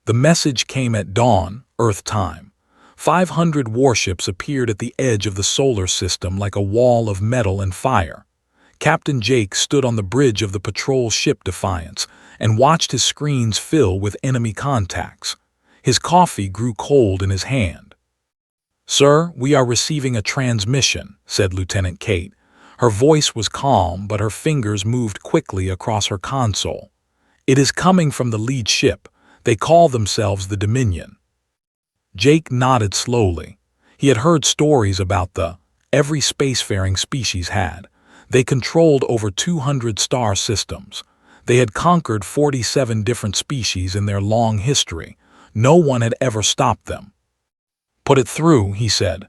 The message came at dawn, Earth time. 500 warships appeared at the edge of the solar system like a wall of metal and fire. Captain Jake stood on the bridge of the patrol ship Defiance and watched his screens fill with enemy contacts. His coffee grew cold in his hand. "Sir, we are receiving a transmission," said Lieutenant Kate. Her voice was calm, but her fingers moved quickly across her console. "It is coming from the lead ship. They call themselves the Dominion." Jake nodded slowly. He had heard stories about every spacefaring species had. They controlled over 200 star systems. They had conquered 47 different species in their long history. No one had ever stopped them. "Put it through," he said.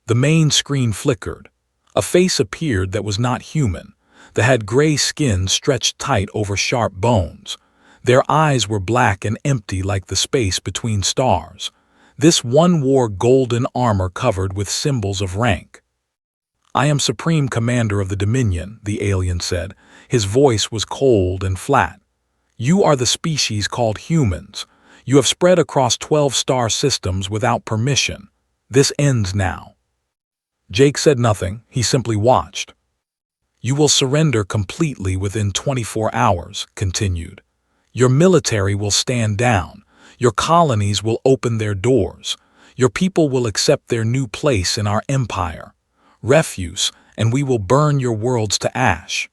The main screen flickered. A face appeared that was not human. They had gray skin stretched tight over sharp bones. Their eyes were black and empty like the space between stars. This one wore golden armor covered with symbols of rank. "I am Supreme Commander of the Dominion," the alien said. His voice was cold and flat. "You are the species called humans. You have spread across 12 star systems without permission. This ends now." Jake said nothing. He simply watched. "You will surrender completely within 24 hours, continued. "Your military will stand down. Your colonies will open their doors. Your people will accept their new place in our empire. Refuse, and we will burn your worlds to ash."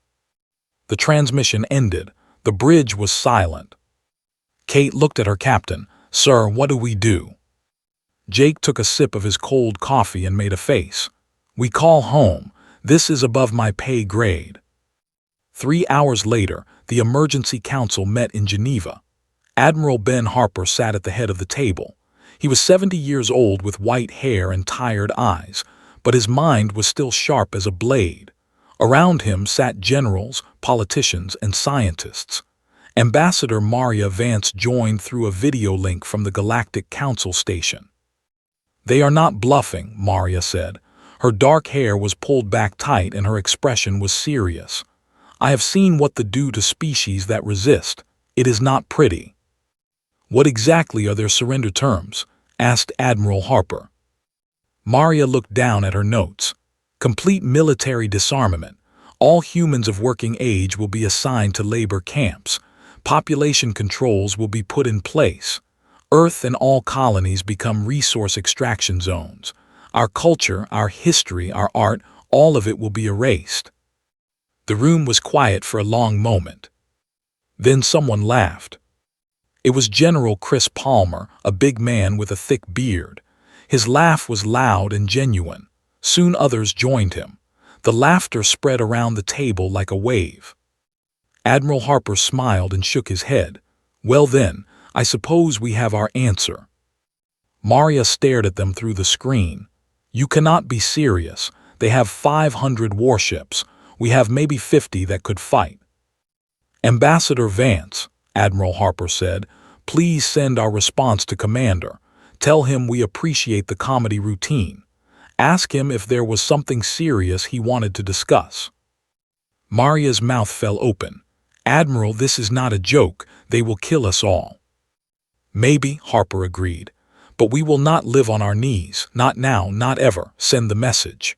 The transmission ended. The bridge was silent. Kate looked at her captain. "Sir, what do we do?" Jake took a sip of his cold coffee and made a face. "We call home. This is above my pay grade." 3 hours later, the Emergency Council met in Geneva. Admiral Ben Harper sat at the head of the table. He was 70 years old with white hair and tired eyes, but his mind was still sharp as a blade. Around him sat generals, politicians, and scientists. Ambassador Maria Vance joined through a video link from the Galactic Council station. "They are not bluffing," Maria said. Her dark hair was pulled back tight and her expression was serious. "I have seen what they do to species that resist. It is not pretty." "What exactly are their surrender terms?" asked Admiral Harper. Maria looked down at her notes. "Complete military disarmament. All humans of working age will be assigned to labor camps. Population controls will be put in place. Earth and all colonies become resource extraction zones. Our culture, our history, our art, all of it will be erased." The room was quiet for a long moment. Then someone laughed. It was General Chris Palmer, a big man with a thick beard. His laugh was loud and genuine. Soon others joined him. The laughter spread around the table like a wave. Admiral Harper smiled and shook his head. "Well then, I suppose we have our answer." Maria stared at them through the screen. "You cannot be serious. They have 500 warships. We have maybe 50 that could fight." "Ambassador Vance," Admiral Harper said, "please send our response to Commander. Tell him we appreciate the comedy routine. Ask him if there was something serious he wanted to discuss." Maria's mouth fell open. "Admiral, this is not a joke. They will kill us all." "Maybe," Harper agreed. "But we will not live on our knees. Not now, not ever. Send the message."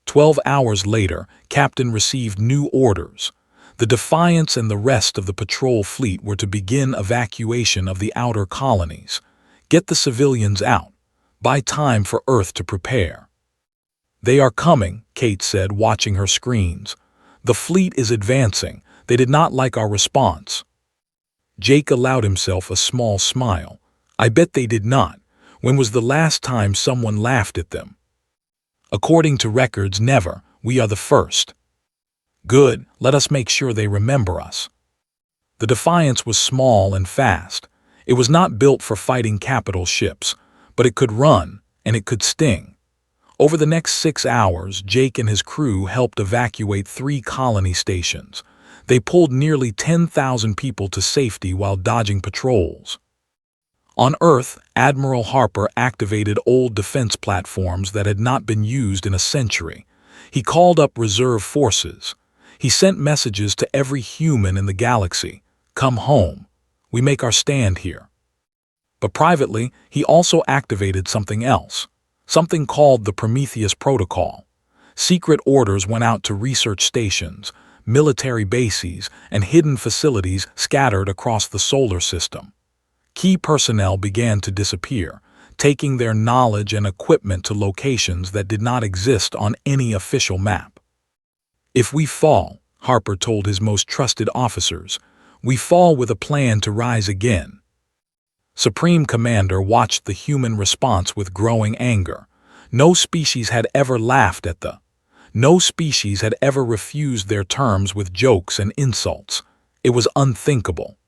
12 hours later, Captain received new orders. The Defiance and the rest of the patrol fleet were to begin evacuation of the outer colonies. Get the civilians out. Buy time for Earth to prepare. "They are coming," Kate said, watching her screens. "The fleet is advancing. They did not like our response." Jake allowed himself a small smile. "I bet they did not. When was the last time someone laughed at them?" "According to records, never. We are the first." "Good. Let us make sure they remember us." The Defiance was small and fast. It was not built for fighting capital ships, but it could run, and it could sting. Over the next 6 hours, Jake and his crew helped evacuate 3 colony stations. They pulled nearly 10,000 people to safety while dodging patrols. On Earth, Admiral Harper activated old defense platforms that had not been used in a century. He called up reserve forces. He sent messages to every human in the galaxy. "Come home. We make our stand here." But privately, he also activated something else, something called the Prometheus Protocol. Secret orders went out to research stations, military bases, and hidden facilities scattered across the solar system. Key personnel began to disappear, taking their knowledge and equipment to locations that did not exist on any official map. "If we fall," Harper told his most trusted officers, "we fall with a plan to rise again." Supreme Commander watched the human response with growing anger. No species had ever laughed at no species had ever refused their terms with jokes and insults. It was unthinkable.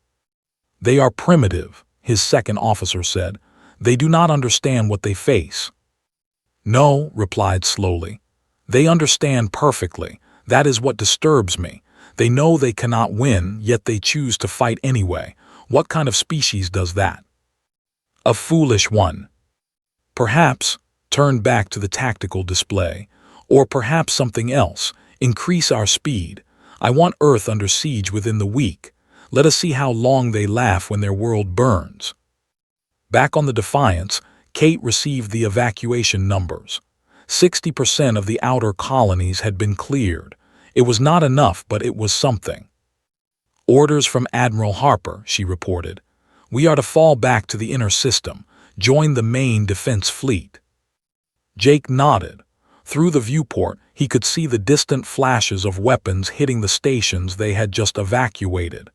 "They are primitive," his second officer said. "They do not understand what they face." "No," replied slowly. "They understand perfectly. That is what disturbs me. They know they cannot win, yet they choose to fight anyway. What kind of species does that?" "A foolish one. Perhaps turn back to the tactical display. Or perhaps something else. Increase our speed. I want Earth under siege within the week. Let us see how long they laugh when their world burns." Back on the Defiance, Kate received the evacuation numbers. 60% of the outer colonies had been cleared. It was not enough, but it was something. "Orders from Admiral Harper," she reported. "We are to fall back to the inner system, join the main defense fleet." Jake nodded. Through the viewport, he could see the distant flashes of weapons hitting the stations they had just evacuated.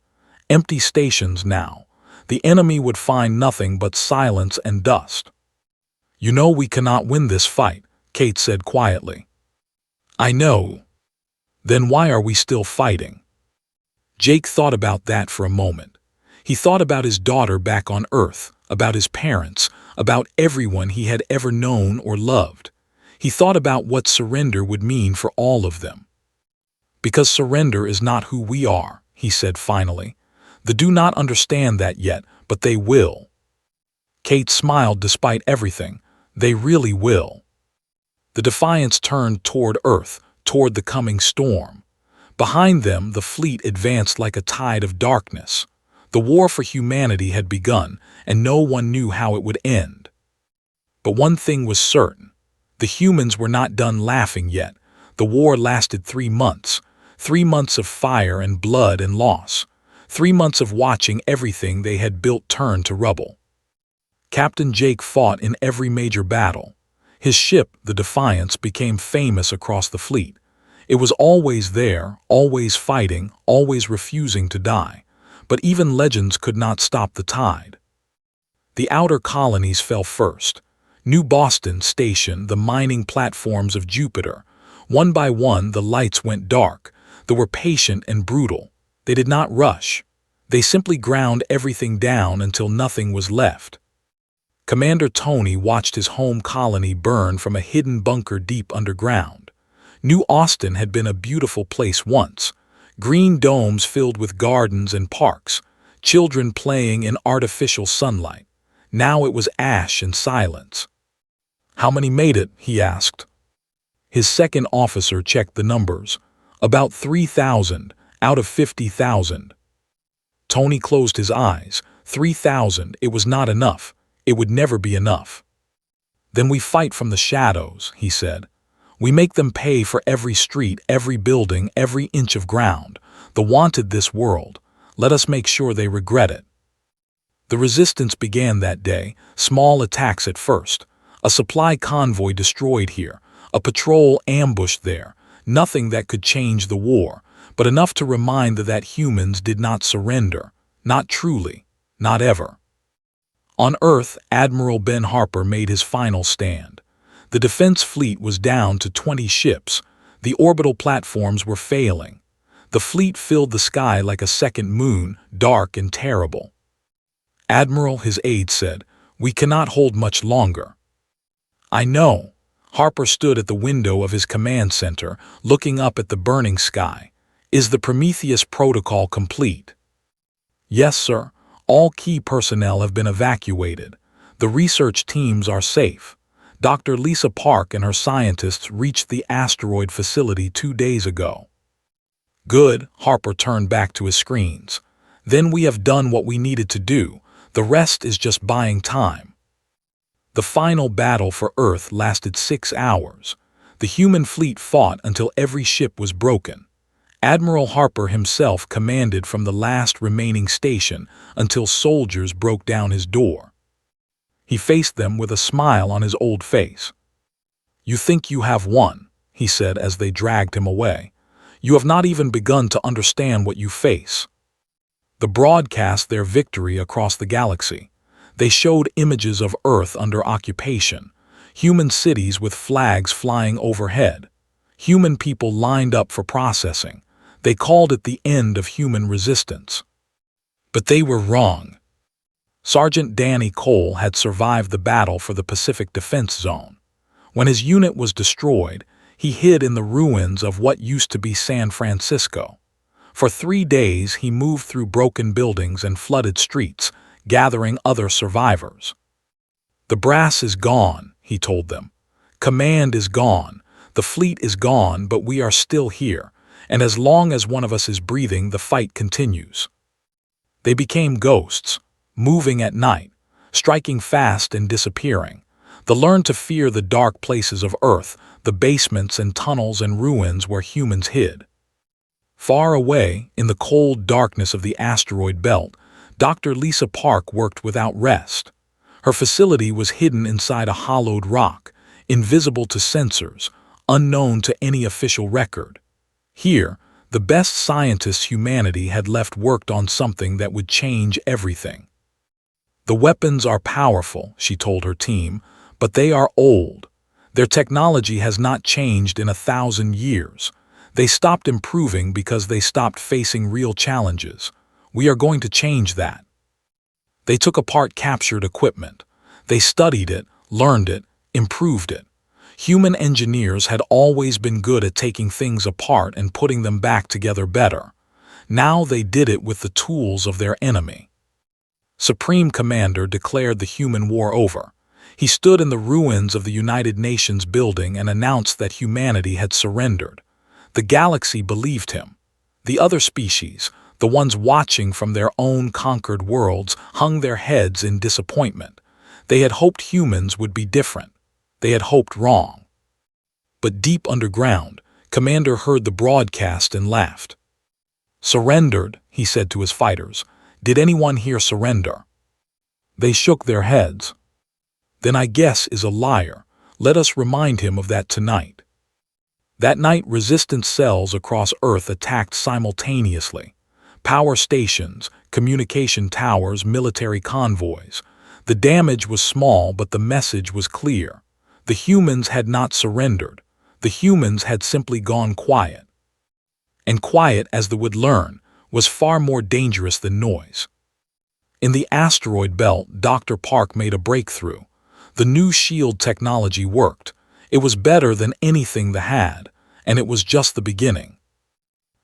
Empty stations now. The enemy would find nothing but silence and dust. "You know we cannot win this fight," Kate said quietly. "I know. Then why are we still fighting?" Jake thought about that for a moment. He thought about his daughter back on Earth, about his parents, about everyone he had ever known or loved. He thought about what surrender would mean for all of them. "Because surrender is not who we are," he said finally. "They do not understand that yet, but they will." Kate smiled despite everything. "They really will." The Defiance turned toward Earth, toward the coming storm. Behind them, the fleet advanced like a tide of darkness. The war for humanity had begun, and no one knew how it would end. But one thing was certain. The humans were not done laughing yet. The war lasted 3 months. 3 months of fire and blood and loss. 3 months of watching everything they had built turn to rubble. Captain Jake fought in every major battle. His ship, the Defiance, became famous across the fleet. It was always there, always fighting, always refusing to die. But even legends could not stop the tide. The outer colonies fell first. New Boston Station, the mining platforms of Jupiter. One by one, the lights went dark. They were patient and brutal. They did not rush. They simply ground everything down until nothing was left. Commander Tony watched his home colony burn from a hidden bunker deep underground. New Austin had been a beautiful place once. Green domes filled with gardens and parks. Children playing in artificial sunlight. Now it was ash and silence. "How many made it?" he asked. His second officer checked the numbers. "About 3,000 out of 50,000. Tony closed his eyes. 3,000, it was not enough. It would never be enough. "Then we fight from the shadows," he said. "We make them pay for every street, every building, every inch of ground. The wanted this world. Let us make sure they regret it." The resistance began that day, small attacks at first. A supply convoy destroyed here, a patrol ambushed there, nothing that could change the war, but enough to remind that humans did not surrender, not truly, not ever. On Earth, Admiral Ben Harper made his final stand. The defense fleet was down to 20 ships. The orbital platforms were failing. The fleet filled the sky like a second moon, dark and terrible. "Admiral," his aide said, "we cannot hold much longer." "I know." Harper stood at the window of his command center, looking up at the burning sky. "Is the Prometheus protocol complete?" "Yes, sir. All key personnel have been evacuated. The research teams are safe. Dr. Lisa Park and her scientists reached the asteroid facility 2 days ago." "Good." Harper turned back to his screens. "Then we have done what we needed to do. The rest is just buying time. The final battle for Earth lasted 6 hours. The human fleet fought until every ship was broken. Admiral Harper himself commanded from the last remaining station until soldiers broke down his door. He faced them with a smile on his old face. "You think you have won," he said as they dragged him away. "You have not even begun to understand what you face." The broadcast their victory across the galaxy. They showed images of Earth under occupation, human cities with flags flying overhead, human people lined up for processing. They called it the end of human resistance. But they were wrong. Sergeant Danny Cole had survived the battle for the Pacific Defense Zone. When his unit was destroyed, he hid in the ruins of what used to be San Francisco. For 3 days he moved through broken buildings and flooded streets, gathering other survivors. "The brass is gone," he told them. "Command is gone. The fleet is gone, but we are still here, and as long as one of us is breathing, the fight continues." They became ghosts, moving at night, striking fast and disappearing. They learned to fear the dark places of Earth, the basements and tunnels and ruins where humans hid. Far away, in the cold darkness of the asteroid belt, Dr. Lisa Park worked without rest. Her facility was hidden inside a hollowed rock, invisible to sensors, unknown to any official record. Here, the best scientists humanity had left worked on something that would change everything. "The weapons are powerful," she told her team, "but they are old. Their technology has not changed in 1,000 years. They stopped improving because they stopped facing real challenges. We are going to change that." They took apart captured equipment. They studied it, learned it, improved it. Human engineers had always been good at taking things apart and putting them back together better. Now they did it with the tools of their enemy. Supreme Commander declared the human war over. He stood in the ruins of the United Nations building and announced that humanity had surrendered. The galaxy believed him. The other species, the ones watching from their own conquered worlds, hung their heads in disappointment. They had hoped humans would be different. They had hoped wrong. But deep underground, Commander heard the broadcast and laughed. "Surrendered," he said to his fighters. "Did anyone here surrender?" They shook their heads. "Then I guess is a liar. Let us remind him of that tonight." That night, resistance cells across Earth attacked simultaneously. Power stations, communication towers, military convoys. The damage was small, but the message was clear. The humans had not surrendered. The humans had simply gone quiet. And quiet, as they would learn, was far more dangerous than noise. In the asteroid belt, Dr. Park made a breakthrough. The new shield technology worked. It was better than anything they had, and it was just the beginning.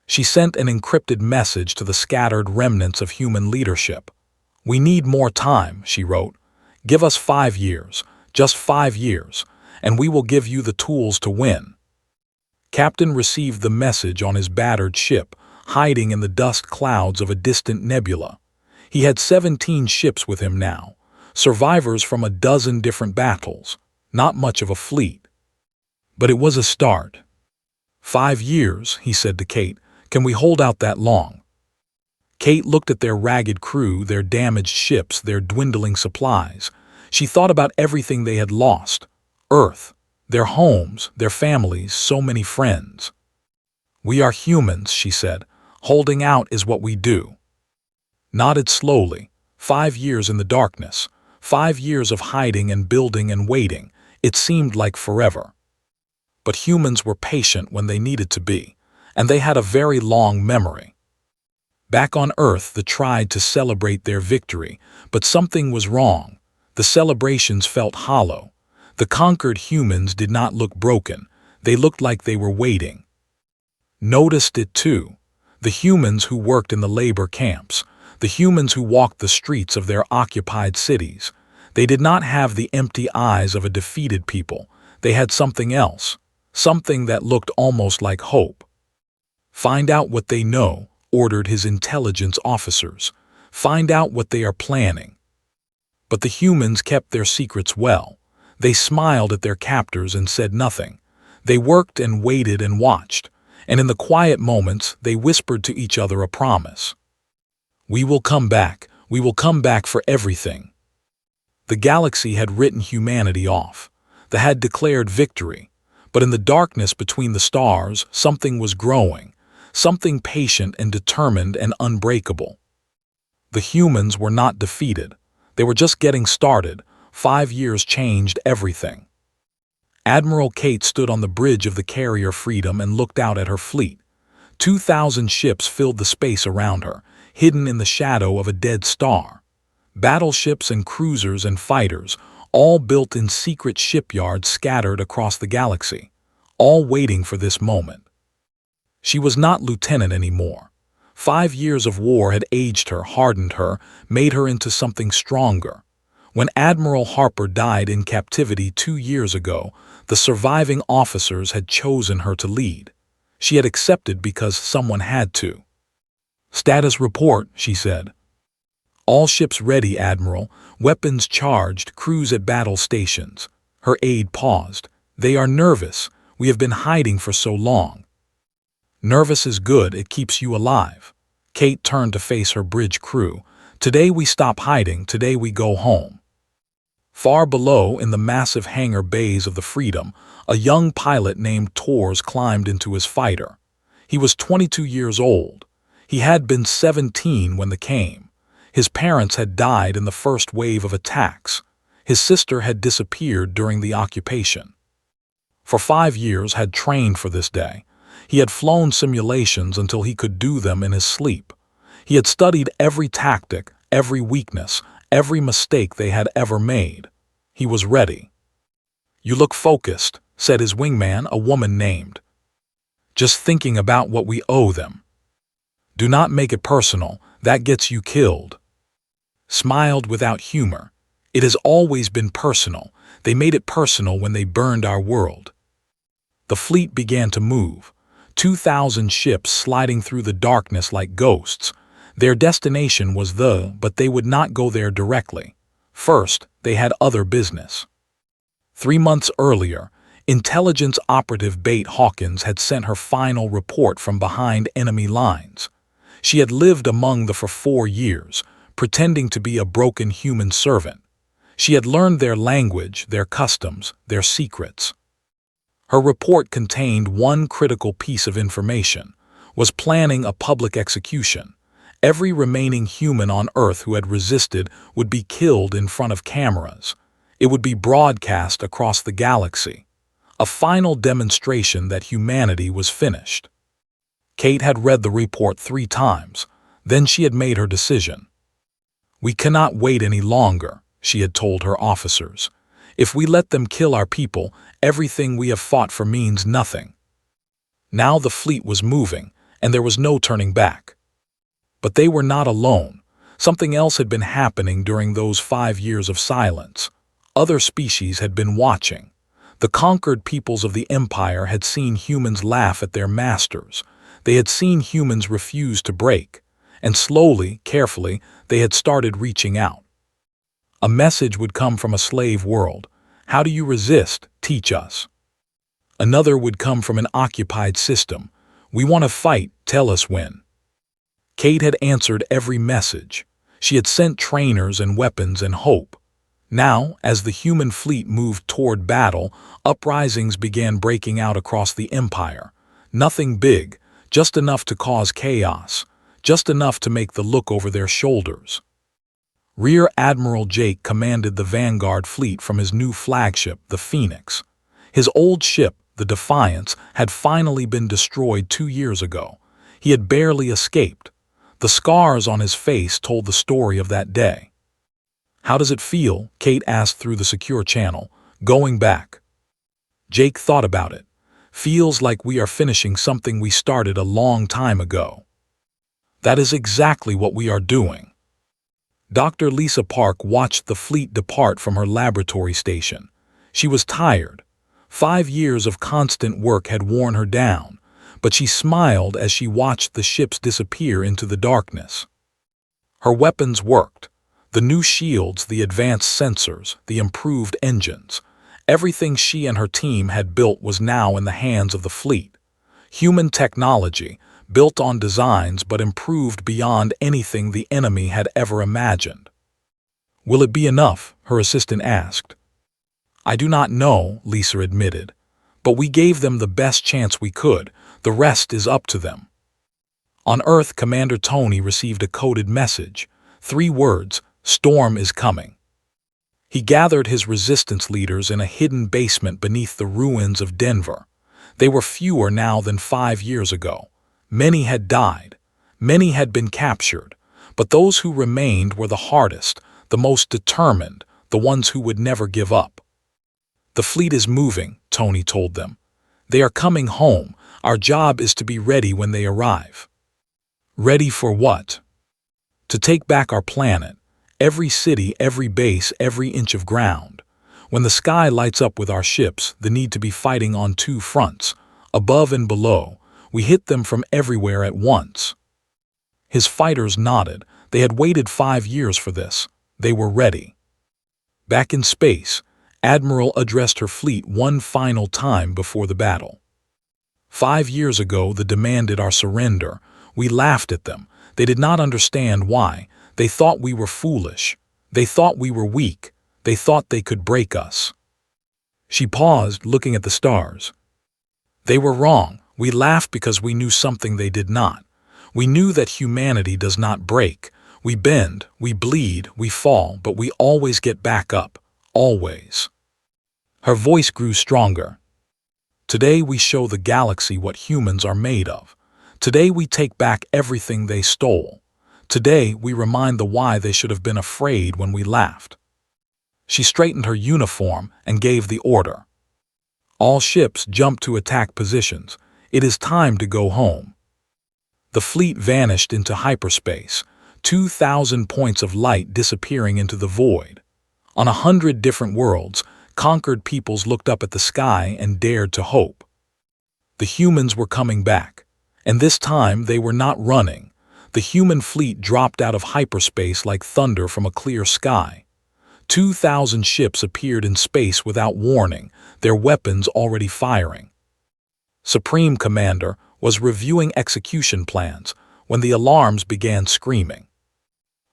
She sent an encrypted message to the scattered remnants of human leadership. "We need more time," she wrote. "Give us 5 years, just 5 years, and we will give you the tools to win." Captain received the message on his battered ship, hiding in the dust clouds of a distant nebula. He had 17 ships with him now, survivors from a dozen different battles, not much of a fleet. But it was a start. 5 years, he said to Kate. "Can we hold out that long?" Kate looked at their ragged crew, their damaged ships, their dwindling supplies. She thought about everything they had lost. Earth, their homes, their families, so many friends. "We are humans," she said. "Holding out is what we do." Nodded slowly. 5 years in the darkness. 5 years of hiding and building and waiting. It seemed like forever. But humans were patient when they needed to be, and they had a very long memory. Back on Earth, they tried to celebrate their victory, but something was wrong. The celebrations felt hollow. The conquered humans did not look broken. They looked like they were waiting. Noticed it too. The humans who worked in the labor camps, the humans who walked the streets of their occupied cities. They did not have the empty eyes of a defeated people. They had something else, something that looked almost like hope. "Find out what they know," ordered his intelligence officers. "Find out what they are planning. But the humans kept their secrets well. They smiled at their captors and said nothing. They worked and waited and watched, and in the quiet moments they whispered to each other a promise. We will come back for everything. The galaxy had written humanity off. They had declared victory. But in the darkness between the stars, something was growing, something patient and determined and unbreakable. The humans were not defeated. They were just getting started. 5 years changed everything. Admiral Kate stood on the bridge of the carrier Freedom and looked out at her fleet. 2,000 ships filled the space around her, hidden in the shadow of a dead star. Battleships and cruisers and fighters, all built in secret shipyards scattered across the galaxy, all waiting for this moment. She was not lieutenant anymore. 5 years of war had aged her, hardened her, made her into something stronger. When Admiral Harper died in captivity 2 years ago, the surviving officers had chosen her to lead. She had accepted because someone had to. "Status report," she said. "All ships ready, Admiral. Weapons charged, crews at battle stations." Her aide paused. "They are nervous. We have been hiding for so long." "Nervous is good, it keeps you alive." Kate turned to face her bridge crew. "Today we stop hiding, today we go home." Far below, in the massive hangar bays of the Freedom, a young pilot named Tors climbed into his fighter. He was 22 years old. He had been 17 when they came. His parents had died in the first wave of attacks. His sister had disappeared during the occupation. For 5 years had trained for this day. He had flown simulations until he could do them in his sleep. He had studied every tactic, every weakness, every mistake they had ever made. He was ready. "You look focused," said his wingman, a woman named. "Just thinking about what we owe them." "Do not make it personal, that gets you killed." Smiled without humor. "It has always been personal. They made it personal when they burned our world." The fleet began to move. 2,000 ships sliding through the darkness like ghosts. Their destination was but they would not go there directly. First, they had other business. 3 months earlier, intelligence operative Bate Hawkins had sent her final report from behind enemy lines. She had lived among them for 4 years, pretending to be a broken human servant. She had learned their language, their customs, their secrets. Her report contained one critical piece of information, was planning a public execution. Every remaining human on Earth who had resisted would be killed in front of cameras. It would be broadcast across the galaxy. A final demonstration that humanity was finished. Kate had read the report 3 times. Then she had made her decision. "We cannot wait any longer," she had told her officers. "If we let them kill our people, everything we have fought for means nothing." Now the fleet was moving, and there was no turning back. But they were not alone. Something else had been happening during those 5 years of silence. Other species had been watching. The conquered peoples of the Empire had seen humans laugh at their masters. They had seen humans refuse to break. And slowly, carefully, they had started reaching out. A message would come from a slave world. "How do you resist? Teach us." Another would come from an occupied system. "We want to fight, tell us when." Kate had answered every message. She had sent trainers and weapons and hope. Now, as the human fleet moved toward battle, uprisings began breaking out across the Empire. Nothing big, just enough to cause chaos, just enough to make the look over their shoulders. Rear Admiral Jake commanded the Vanguard fleet from his new flagship, the Phoenix. His old ship, the Defiance, had finally been destroyed 2 years ago. He had barely escaped. The scars on his face told the story of that day. "How does it feel?" Kate asked through the secure channel, "going back?" Jake thought about it. "Feels like we are finishing something we started a long time ago." "That is exactly what we are doing." Dr. Lisa Park watched the fleet depart from her laboratory station. She was tired. 5 years of constant work had worn her down, but she smiled as she watched the ships disappear into the darkness. Her weapons worked. The new shields, the advanced sensors, the improved engines. Everything she and her team had built was now in the hands of the fleet. Human technology, built on designs but improved beyond anything the enemy had ever imagined. "Will it be enough?" her assistant asked. "I do not know," Lisa admitted. "But we gave them the best chance we could. The rest is up to them." On Earth, Commander Tony received a coded message. 3 words: "Storm is coming." He gathered his resistance leaders in a hidden basement beneath the ruins of Denver. They were fewer now than 5 years ago. Many had died. Many had been captured. But those who remained were the hardest, the most determined, the ones who would never give up. "The fleet is moving," Tony told them. "They are coming home. Our job is to be ready when they arrive." Ready for what? To take back our planet. Every city, every base, every inch of ground. When the sky lights up with our ships, the need to be fighting on 2 fronts, above and below. We hit them from everywhere at once. His fighters nodded. They had waited 5 years for this. They were ready. Back in space, Admiral addressed her fleet one final time before the battle. 5 years ago, they demanded our surrender. We laughed at them. They did not understand why. They thought we were foolish. They thought we were weak. They thought they could break us. She paused, looking at the stars. They were wrong. We laughed because we knew something they did not. We knew that humanity does not break. We bend, we bleed, we fall, but we always get back up. Always. Her voice grew stronger. Today we show the galaxy what humans are made of. Today we take back everything they stole. Today we remind the why they should have been afraid when we laughed. She straightened her uniform and gave the order. All ships jump to attack positions. It is time to go home. The fleet vanished into hyperspace, 2,000 points of light disappearing into the void. On 100 different worlds, conquered peoples looked up at the sky and dared to hope. The humans were coming back, and this time they were not running. The human fleet dropped out of hyperspace like thunder from a clear sky. 2,000 ships appeared in space without warning, their weapons already firing. Supreme Commander was reviewing execution plans when the alarms began screaming.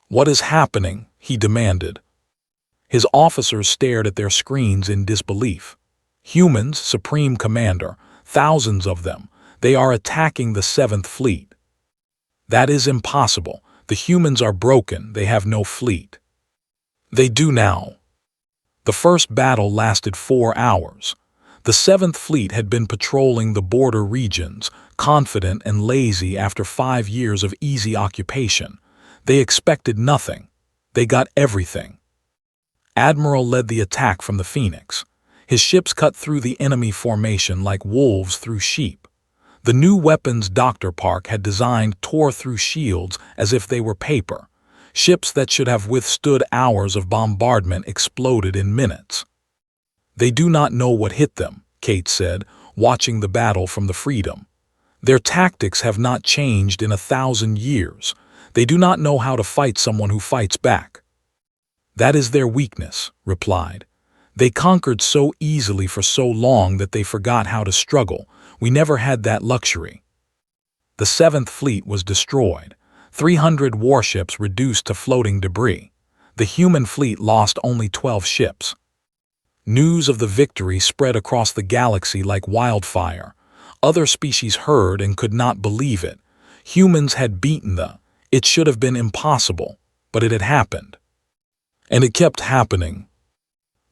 "What is happening?" he demanded. His officers stared at their screens in disbelief. "Humans, Supreme Commander, thousands of them. They are attacking the 7th Fleet." "That is impossible. The humans are broken. They have no fleet." "They do now." The first battle lasted 4 hours. The 7th Fleet had been patrolling the border regions, confident and lazy after 5 years of easy occupation. They expected nothing. They got everything. Admiral led the attack from the Phoenix. His ships cut through the enemy formation like wolves through sheep. The new weapons Dr. Park had designed tore through shields as if they were paper. Ships that should have withstood hours of bombardment exploded in minutes. "They do not know what hit them," Kate said, watching the battle from the Freedom. "Their tactics have not changed in 1,000 years. They do not know how to fight someone who fights back." "That is their weakness," replied. "They conquered so easily for so long that they forgot how to struggle. We never had that luxury." The 7th Fleet was destroyed. 300 warships reduced to floating debris. The human fleet lost only 12 ships. News of the victory spread across the galaxy like wildfire. Other species heard and could not believe it. Humans had beaten them. It should have been impossible, but it had happened. And it kept happening.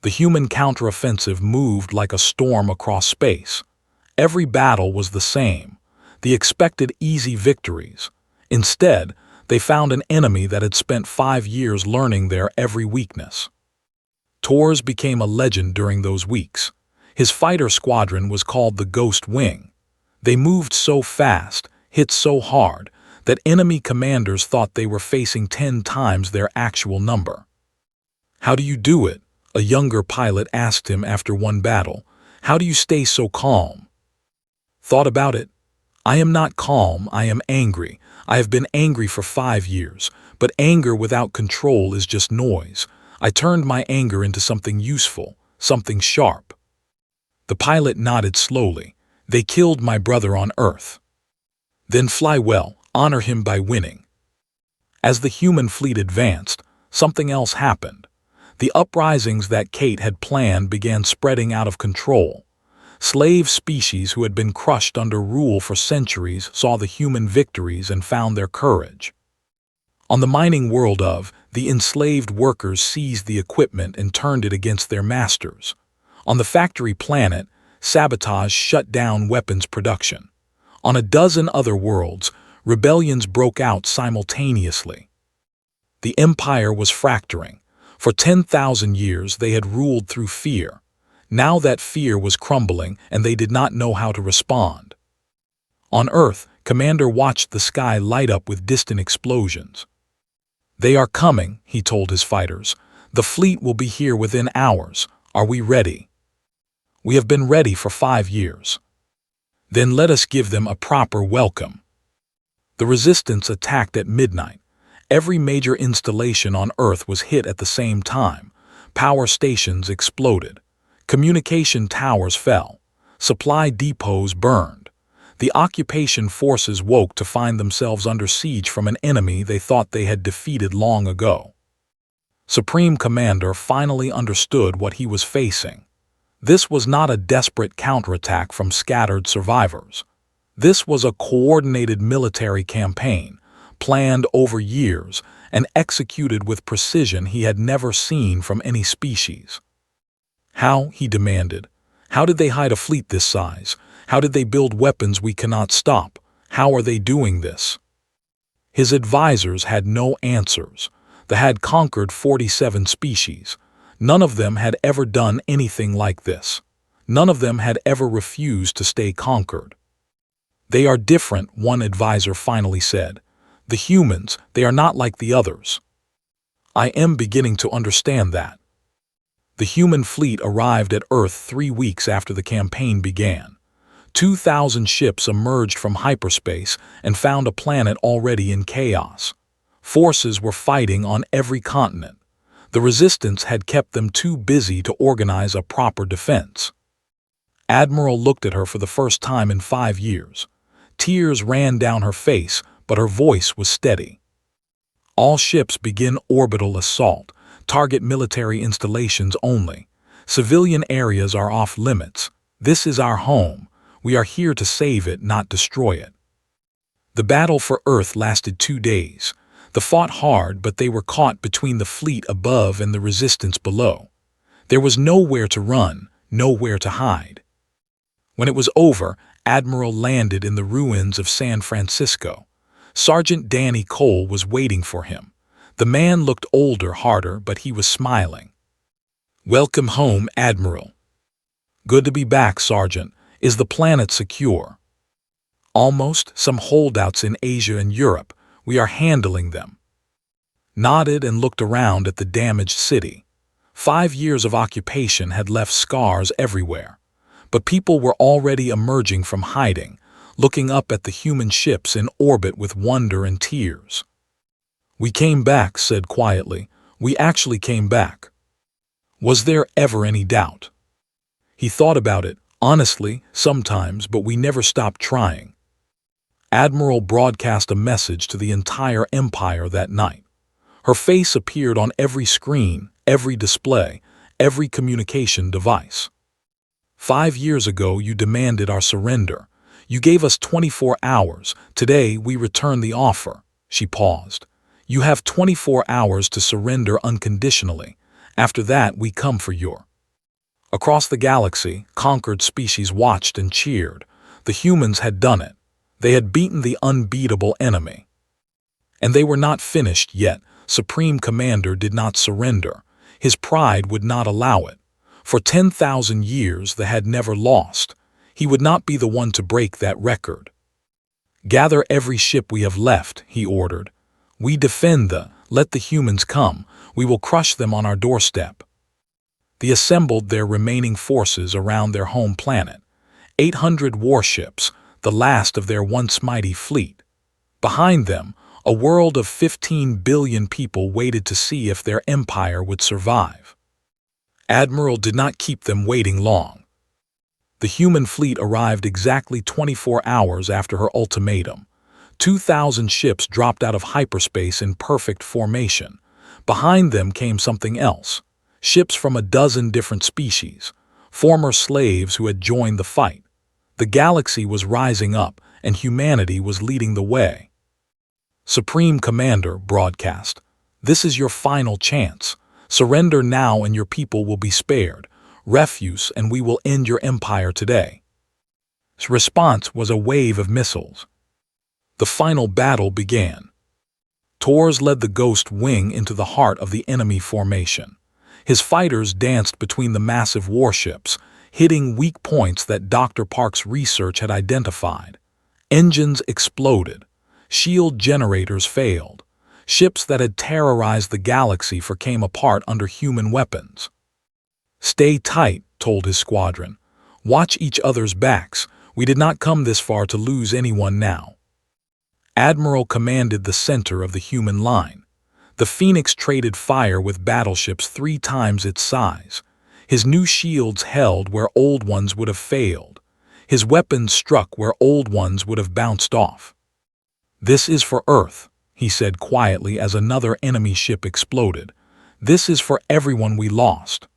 The human counteroffensive moved like a storm across space. Every battle was the same. The expected easy victories. Instead, they found an enemy that had spent 5 years learning their every weakness. Torres became a legend during those weeks. His fighter squadron was called the Ghost Wing. They moved so fast, hit so hard, that enemy commanders thought they were facing 10 times their actual number. "How do you do it?" a younger pilot asked him after one battle. "How do you stay so calm?" "Thought about it. I am not calm, I am angry. I have been angry for 5 years, but anger without control is just noise. I turned my anger into something useful, something sharp. The pilot nodded slowly. They killed my brother on Earth. Then fly well, honor him by winning. As the human fleet advanced, something else happened. The uprisings that Kate had planned began spreading out of control. Slave species who had been crushed under rule for centuries saw the human victories and found their courage. On the mining world the enslaved workers seized the equipment and turned it against their masters. On the factory planet, sabotage shut down weapons production. On a dozen other worlds, rebellions broke out simultaneously. The empire was fracturing. For 10,000 years they had ruled through fear. Now that fear was crumbling and they did not know how to respond. On Earth, Commander watched the sky light up with distant explosions. "They are coming," he told his fighters. "The fleet will be here within hours. Are we ready?" "We have been ready for 5 years." "Then let us give them a proper welcome." The resistance attacked at midnight. Every major installation on Earth was hit at the same time. Power stations exploded. Communication towers fell. Supply depots burned. The occupation forces woke to find themselves under siege from an enemy they thought they had defeated long ago. Supreme Commander finally understood what he was facing. This was not a desperate counterattack from scattered survivors. This was a coordinated military campaign, planned over years and executed with precision he had never seen from any species. "How?" he demanded. "How did they hide a fleet this size? How did they build weapons we cannot stop? How are they doing this?" His advisors had no answers. They had conquered 47 species. None of them had ever done anything like this. None of them had ever refused to stay conquered. "They are different," one advisor finally said. "The humans, they are not like the others." "I am beginning to understand that." The human fleet arrived at Earth 3 weeks after the campaign began. 2,000 ships emerged from hyperspace and found a planet already in chaos. Forces were fighting on every continent. The resistance had kept them too busy to organize a proper defense. Admiral looked at her for the first time in 5 years. Tears ran down her face, but her voice was steady. "All ships begin orbital assault. Target military installations only. Civilian areas are off limits. This is our home. We are here to save it, not destroy it." The battle for Earth lasted 2 days. They fought hard, but they were caught between the fleet above and the resistance below. There was nowhere to run, nowhere to hide. When it was over, Admiral landed in the ruins of San Francisco. Sergeant Danny Cole was waiting for him. The man looked older, harder, but he was smiling. "Welcome home, Admiral." "Good to be back, Sergeant. Is the planet secure?" "Almost. Some holdouts in Asia and Europe. We are handling them." Nodded and looked around at the damaged city. 5 years of occupation had left scars everywhere. But people were already emerging from hiding, looking up at the human ships in orbit with wonder and tears. "We came back," said quietly. "We actually came back." Was there ever any doubt? He thought about it, honestly, sometimes, but we never stopped trying. Admiral broadcast a message to the entire empire that night. Her face appeared on every screen, every display, every communication device. 5 years ago you demanded our surrender. You gave us 24 hours. Today we return the offer." She paused. "You have 24 hours to surrender unconditionally. After that we come for your..." Across the galaxy, conquered species watched and cheered. The humans had done it. They had beaten the unbeatable enemy. And they were not finished yet. Supreme Commander did not surrender. His pride would not allow it. For 10,000 years they had never lost. He would not be the one to break that record. "Gather every ship we have left," he ordered. "We defend let the humans come. We will crush them on our doorstep." They assembled their remaining forces around their home planet. 800 warships, the last of their once mighty fleet. Behind them, a world of 15 billion people waited to see if their empire would survive. Admiral did not keep them waiting long. The human fleet arrived exactly 24 hours after her ultimatum. 2,000 ships dropped out of hyperspace in perfect formation. Behind them came something else. Ships from a dozen different species, former slaves who had joined the fight. The galaxy was rising up, and humanity was leading the way. Supreme Commander broadcast, "This is your final chance. Surrender now and your people will be spared. Refuse and we will end your empire today." His response was a wave of missiles. The final battle began. Tors led the Ghost Wing into the heart of the enemy formation. His fighters danced between the massive warships, hitting weak points that Dr. Park's research had identified. Engines exploded. Shield generators failed. Ships that had terrorized the galaxy came apart under human weapons. "Stay tight," told his squadron. "Watch each other's backs. We did not come this far to lose anyone now." Admiral commanded the center of the human line. The Phoenix traded fire with battleships 3 times its size. His new shields held where old ones would have failed. His weapons struck where old ones would have bounced off. "This is for Earth," he said quietly as another enemy ship exploded. "This is for everyone we lost."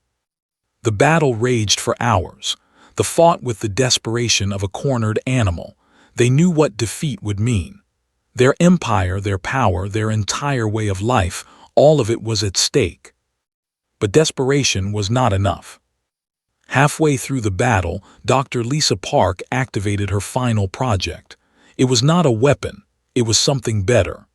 The battle raged for hours. They fought with the desperation of a cornered animal. They knew what defeat would mean. Their empire, their power, their entire way of life, all of it was at stake. But desperation was not enough. Halfway through the battle, Dr. Lisa Park activated her final project. It was not a weapon, it was something better.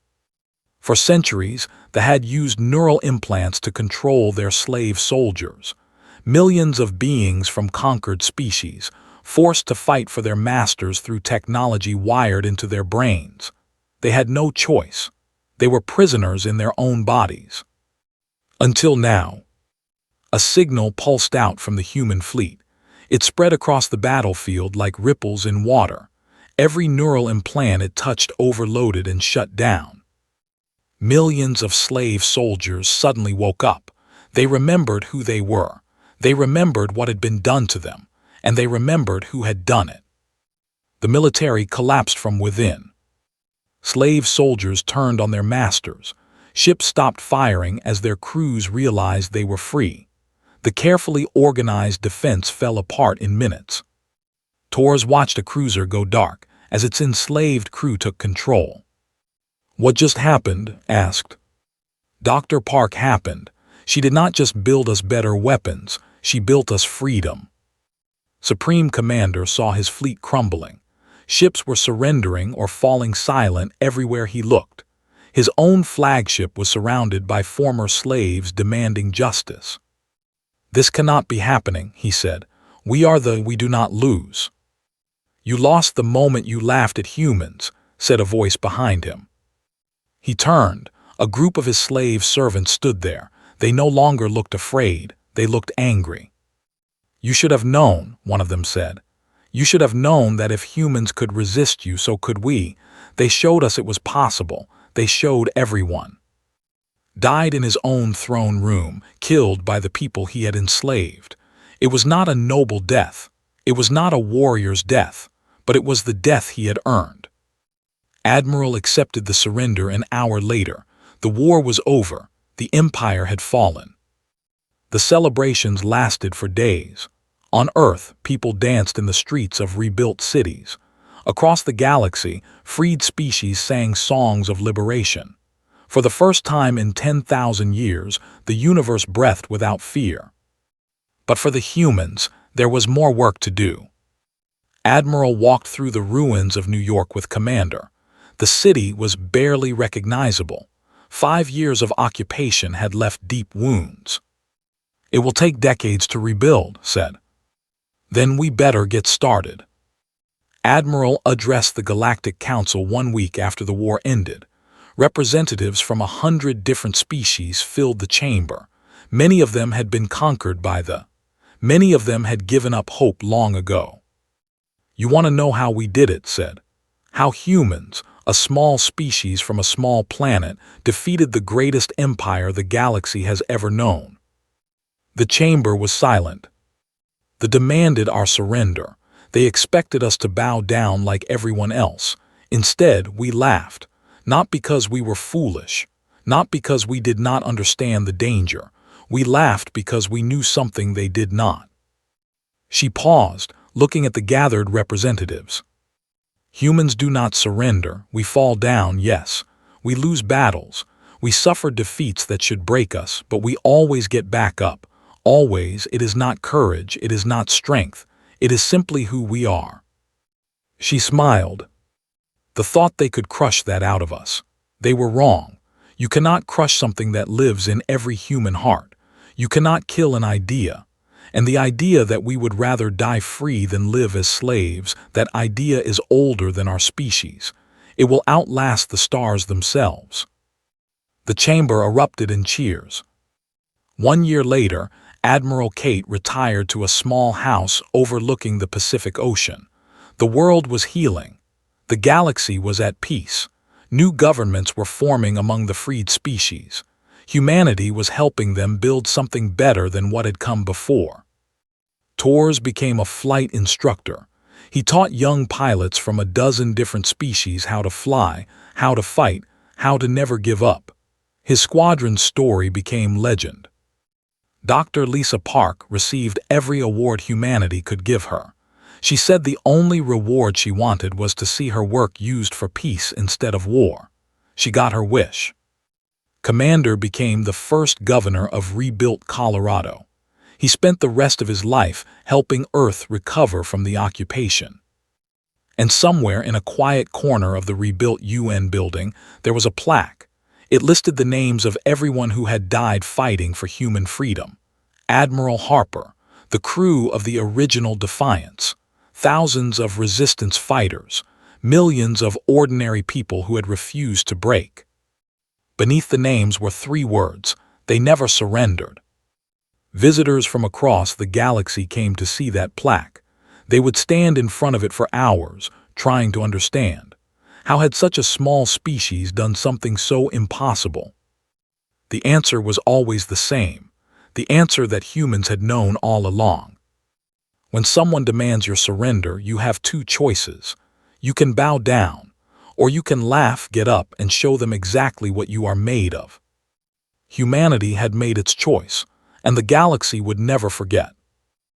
For centuries, they had used neural implants to control their slave soldiers. Millions of beings from conquered species, forced to fight for their masters through technology wired into their brains. They had no choice. They were prisoners in their own bodies. Until now. A signal pulsed out from the human fleet. It spread across the battlefield like ripples in water. Every neural implant it touched overloaded and shut down. Millions of slave soldiers suddenly woke up. They remembered who they were. They remembered what had been done to them, and they remembered who had done it. The military collapsed from within. Slave soldiers turned on their masters. Ships stopped firing as their crews realized they were free. The carefully organized defense fell apart in minutes. Tors watched a cruiser go dark as its enslaved crew took control. "What just happened?" asked. Dr. Park happened. She did not just build us better weapons, she built us freedom. Supreme Commander saw his fleet crumbling. Ships were surrendering or falling silent everywhere he looked. His own flagship was surrounded by former slaves demanding justice. "This cannot be happening," he said. We do not lose." "You lost the moment you laughed at humans," said a voice behind him. He turned. A group of his slave servants stood there. They no longer looked afraid, they looked angry. "You should have known," one of them said. "You should have known that if humans could resist you, so could we. They showed us it was possible. They showed everyone." Died in his own throne room, killed by the people he had enslaved. It was not a noble death. It was not a warrior's death, but it was the death he had earned. Admiral accepted the surrender an hour later. The war was over. The empire had fallen. The celebrations lasted for days. On Earth, people danced in the streets of rebuilt cities. Across the galaxy, freed species sang songs of liberation. For the first time in 10,000 years, the universe breathed without fear. But for the humans, there was more work to do. Admiral walked through the ruins of New York with Commander. The city was barely recognizable. 5 years of occupation had left deep wounds. "It will take decades to rebuild," said. "Then we better get started." Admiral addressed the Galactic Council 1 week after the war ended. Representatives from 100 different species filled the chamber. Many of them had been conquered by Many of them had given up hope long ago. "You want to know how we did it," said. "How humans, a small species from a small planet, defeated the greatest empire the galaxy has ever known. The chamber was silent. They demanded our surrender. They expected us to bow down like everyone else. Instead, we laughed, not because we were foolish, not because we did not understand the danger. We laughed because we knew something they did not. She paused, looking at the gathered representatives. Humans do not surrender. We fall down, yes. We lose battles. We suffer defeats that should break us, but we always get back up. Always. It is not courage, it is not strength. It is simply who we are. She smiled. The thought they could crush that out of us. They were wrong. You cannot crush something that lives in every human heart. You cannot kill an idea. And the idea that we would rather die free than live as slaves, that idea is older than our species. It will outlast the stars themselves. The chamber erupted in cheers. 1 year later, Admiral Kate retired to a small house overlooking the Pacific Ocean. The world was healing. The galaxy was at peace. New governments were forming among the freed species. Humanity was helping them build something better than what had come before. Torres became a flight instructor. He taught young pilots from a dozen different species how to fly, how to fight, how to never give up. His squadron's story became legend. Dr. Lisa Park received every award humanity could give her. She said the only reward she wanted was to see her work used for peace instead of war. She got her wish. Commander became the first governor of rebuilt Colorado. He spent the rest of his life helping Earth recover from the occupation. And somewhere in a quiet corner of the rebuilt UN building, there was a plaque. It listed the names of everyone who had died fighting for human freedom. Admiral Harper, the crew of the original Defiance, thousands of resistance fighters, millions of ordinary people who had refused to break. Beneath the names were 3 words: they never surrendered. Visitors from across the galaxy came to see that plaque. They would stand in front of it for hours, trying to understand. How had such a small species done something so impossible? The answer was always the same, the answer that humans had known all along. When someone demands your surrender, you have 2 choices. You can bow down, or you can laugh, get up, and show them exactly what you are made of. Humanity had made its choice, and the galaxy would never forget.